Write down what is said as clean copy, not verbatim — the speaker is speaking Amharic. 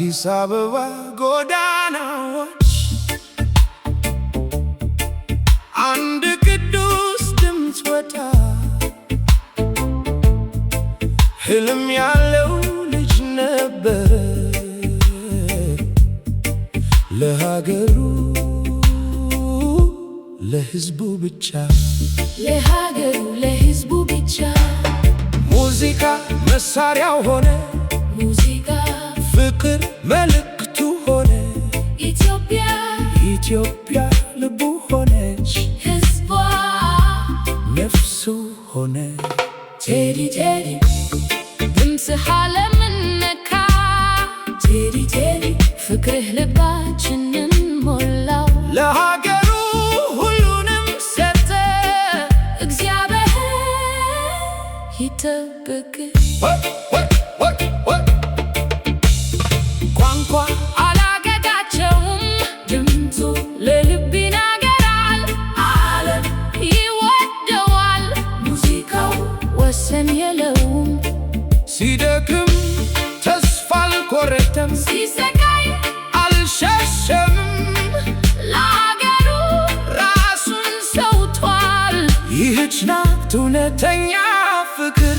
የአዲስ አበባ ጎዳናዎች አንድ ቅዱስ ድምፅ ወጣ። ሕልም ያለው ልጅ ነበረ ለሀገሩ ለሕዝቡ ብቻ ለሀገሩ ለሕዝቡ ብቻ። ሙዚቃ መሳሪያው ሆነ፣ ሙዚቃ ፍቅር መልእክቱ ሆነ። ኢትዮጵያ ኢትዮጵያ ልቡ ሆነች፣ ሕዝቧ ነፍሱ ሆነ። ቴዲ ቴዲ ድምፅህ ዓለምን ነካ። ቴዲ ቴዲ ፍቅርህ ልባችንን ሞላው። ለሀገሩ ሁሉንም ሰጠ፣ እግዚአብሔር ይጠብቅህ። ቋንቋ አላገዳቸውም፣ ድምፁ ለልብ ይናገራል። ዓለም ይወደዋል፣ ሙዚቃው ወሰን የለውም። ሲደክም ተስፋ አልቆረጠም፣ ሲሰቃይ አልሸሸም። ለአገሩ ራሱን ሰውቷል። ይህች ናት እውነተኛ ፍቅር።